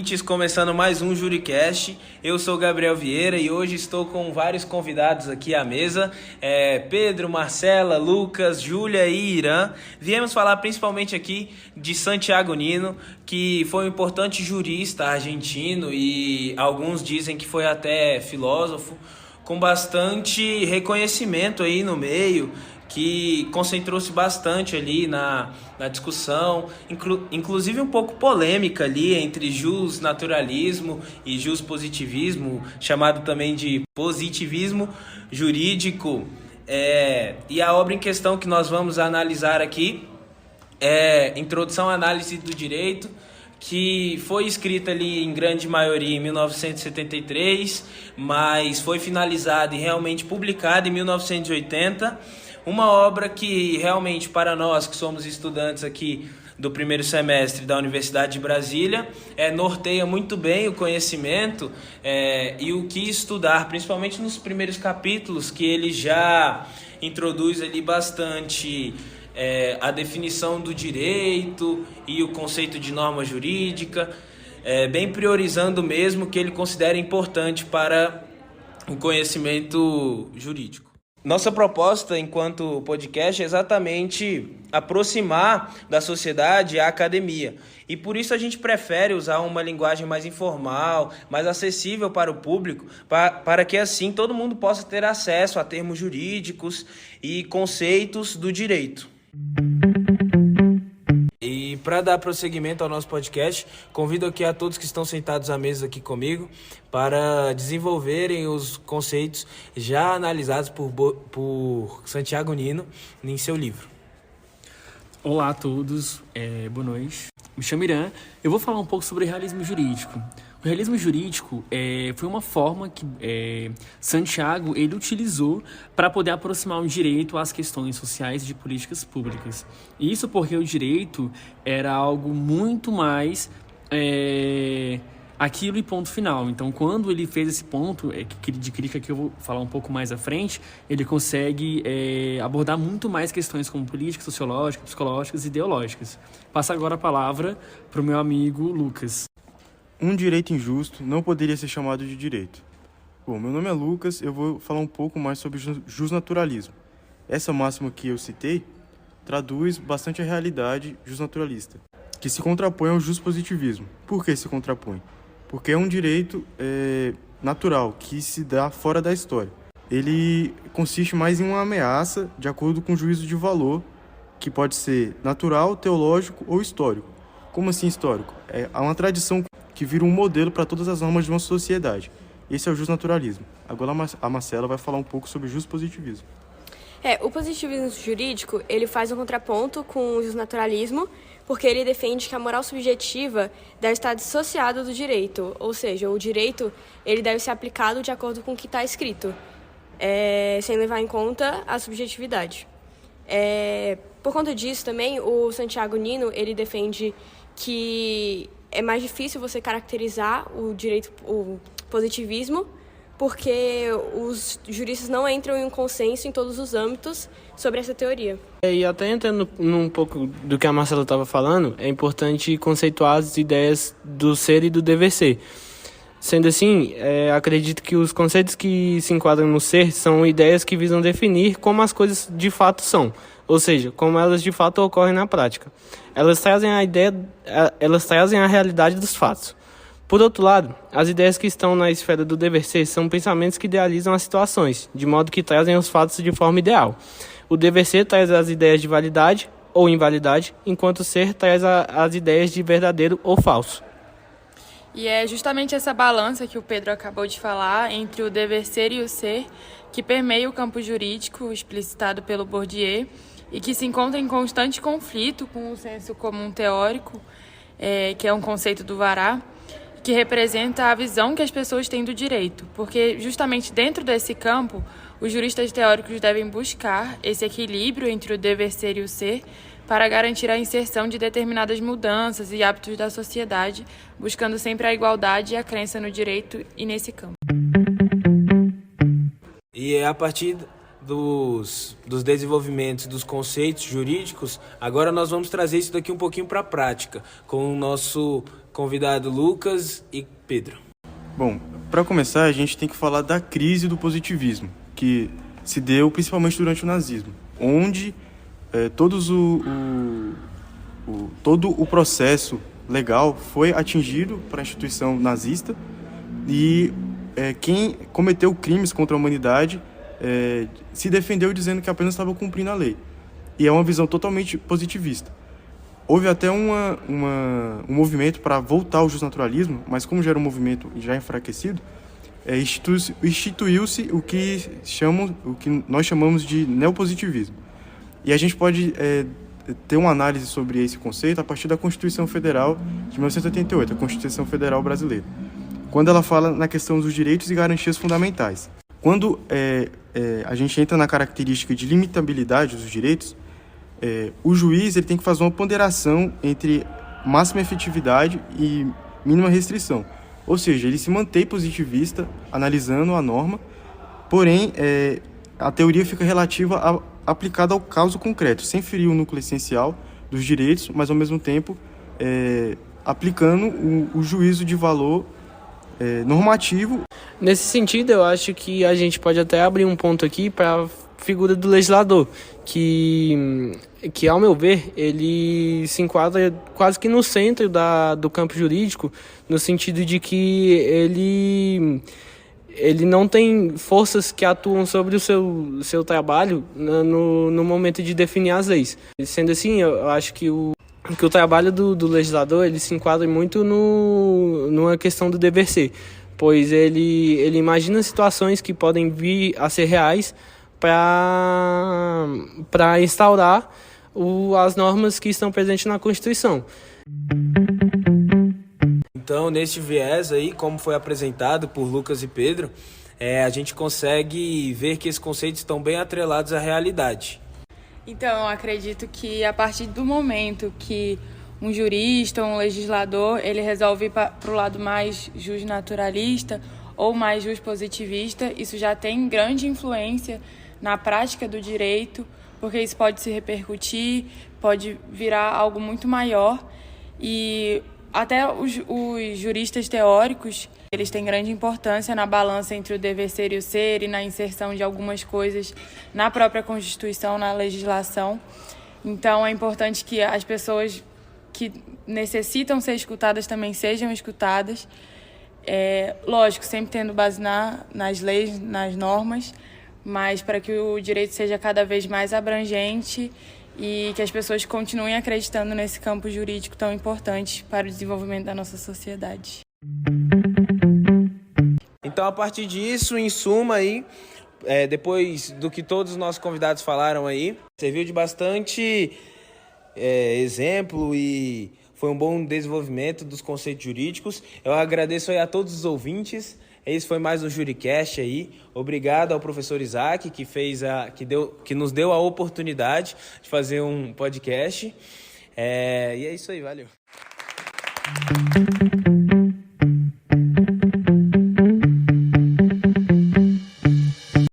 ouvintes, começando mais um JuriCast. Eu sou Gabriel Vieira e hoje estou com vários convidados aqui à mesa. Pedro, Marcela, Lucas, Júlia e Irã. Viemos falar principalmente aqui de Santiago Nino, que foi um importante jurista argentino e alguns dizem que foi até filósofo, com bastante reconhecimento aí no meio, que concentrou-se bastante ali na discussão, inclusive um pouco polêmica ali entre justnaturalismo e justpositivismo, chamado também de positivismo jurídico. E a obra em questão que nós vamos analisar aqui é Introdução à Análise do Direito, que foi escrita ali em grande maioria em 1973, mas foi finalizada e realmente publicada em 1980. Uma obra que realmente, para nós que somos estudantes aqui do primeiro semestre da Universidade de Brasília, norteia muito bem o conhecimento e o que estudar, principalmente nos primeiros capítulos, que ele já introduz ali bastante a definição do direito e o conceito de norma jurídica, bem priorizando mesmo o que ele considera importante para o conhecimento jurídico. Nossa proposta enquanto podcast é exatamente aproximar da sociedade a academia. E por isso a gente prefere usar uma linguagem mais informal, mais acessível para o público, para que assim todo mundo possa ter acesso a termos jurídicos e conceitos do direito. E para dar prosseguimento ao nosso podcast, convido aqui a todos que estão sentados à mesa aqui comigo para desenvolverem os conceitos já analisados por Santiago Nino em seu livro. Olá a todos, boa noite. Me chamo Irã. Eu vou falar um pouco sobre realismo jurídico. O realismo jurídico foi uma forma que Santiago ele utilizou para poder aproximar o direito às questões sociais e de políticas públicas. Isso porque o direito era algo muito mais aquilo e ponto final. Então, quando ele fez esse ponto de crítica que eu vou falar um pouco mais à frente, ele consegue abordar muito mais questões como políticas, sociológicas, psicológicas e ideológicas. Passo agora a palavra para o meu amigo Lucas. Um direito injusto não poderia ser chamado de direito. Bom, meu nome é Lucas, eu vou falar um pouco mais sobre justnaturalismo. Essa máxima que eu citei traduz bastante a realidade justnaturalista, que se contrapõe ao justpositivismo. Por que se contrapõe? Porque é um direito natural, que se dá fora da história. Ele consiste mais em uma ameaça de acordo com o juízo de valor, que pode ser natural, teológico ou histórico. Como assim histórico? Há uma tradição que vira um modelo para todas as normas de uma sociedade. Esse é o justnaturalismo. Agora a Marcela vai falar um pouco sobre o justpositivismo. O positivismo jurídico, ele faz um contraponto com o justnaturalismo, porque ele defende que a moral subjetiva deve estar dissociada do direito, ou seja, o direito ele deve ser aplicado de acordo com o que está escrito, sem levar em conta a subjetividade. Por conta disso também, o Santiago Nino ele defende que é mais difícil você caracterizar o positivismo, porque os juristas não entram em um consenso em todos os âmbitos sobre essa teoria. E até entrando num pouco do que a Marcela estava falando, é importante conceituar as ideias do ser e do dever ser. Sendo assim, acredito que os conceitos que se enquadram no ser são ideias que visam definir como as coisas de fato são, ou seja, como elas de fato ocorrem na prática. Elas trazem a realidade dos fatos. Por outro lado, as ideias que estão na esfera do dever ser são pensamentos que idealizam as situações, de modo que trazem os fatos de forma ideal. O dever ser traz as ideias de validade ou invalidade, enquanto o ser traz as ideias de verdadeiro ou falso. E é justamente essa balança que o Pedro acabou de falar entre o dever ser e o ser que permeia o campo jurídico explicitado pelo Bourdieu e que se encontra em constante conflito com o senso comum teórico, que é um conceito do Vará, que representa a visão que as pessoas têm do direito, porque justamente dentro desse campo, os juristas teóricos devem buscar esse equilíbrio entre o dever ser e o ser para garantir a inserção de determinadas mudanças e hábitos da sociedade, buscando sempre a igualdade e a crença no direito e nesse campo. E é a partir dos desenvolvimentos dos conceitos jurídicos, agora nós vamos trazer isso daqui um pouquinho para a prática, com o nosso convidado Lucas e Pedro. Bom, para começar, a gente tem que falar da crise do positivismo, que se deu principalmente durante o nazismo, onde todo o processo legal foi atingido para a instituição nazista e quem cometeu crimes contra a humanidade se defendeu dizendo que apenas estava cumprindo a lei. E é uma visão totalmente positivista. Houve até um movimento para voltar ao justnaturalismo, mas como já era um movimento já enfraquecido, instituiu-se o que nós chamamos de neopositivismo. E a gente pode ter uma análise sobre esse conceito a partir da Constituição Federal de 1988, a Constituição Federal Brasileira, quando ela fala na questão dos direitos e garantias fundamentais. Quando a gente entra na característica de limitabilidade dos direitos, o juiz ele tem que fazer uma ponderação entre máxima efetividade e mínima restrição. Ou seja, ele se mantém positivista, analisando a norma, porém, a teoria fica relativa aplicada ao caso concreto, sem ferir o núcleo essencial dos direitos, mas, ao mesmo tempo, aplicando o juízo de valor normativo. Nesse sentido, eu acho que a gente pode até abrir um ponto aqui para a figura do legislador, que, ao meu ver, ele se enquadra quase que no centro do campo jurídico, no sentido de que ele não tem forças que atuam sobre o seu trabalho no momento de definir as leis. Sendo assim, eu acho que o trabalho do legislador ele se enquadra muito numa questão do dever ser, pois ele imagina situações que podem vir a ser reais para instaurar as normas que estão presentes na Constituição. Então, neste viés aí, como foi apresentado por Lucas e Pedro, a gente consegue ver que esses conceitos estão bem atrelados à realidade. Então, eu acredito que a partir do momento que um jurista, um legislador, ele resolve ir para o lado mais justnaturalista ou mais justpositivista, isso já tem grande influência na prática do direito, porque isso pode se repercutir, pode virar algo muito maior. E até os juristas teóricos, eles têm grande importância na balança entre o dever ser e o ser e na inserção de algumas coisas na própria Constituição, na legislação. Então, é importante que as pessoas que necessitam ser escutadas também sejam escutadas. Lógico, sempre tendo base nas leis, nas normas, mas para que o direito seja cada vez mais abrangente e que as pessoas continuem acreditando nesse campo jurídico tão importante para o desenvolvimento da nossa sociedade. Então, a partir disso, em suma, aí, depois do que todos os nossos convidados falaram aí, serviu de bastante exemplo e foi um bom desenvolvimento dos conceitos jurídicos. Eu agradeço aí a todos os ouvintes. Esse foi mais um JuriCast aí. Obrigado ao professor Isaac, que nos deu a oportunidade de fazer um podcast. E é isso aí, valeu.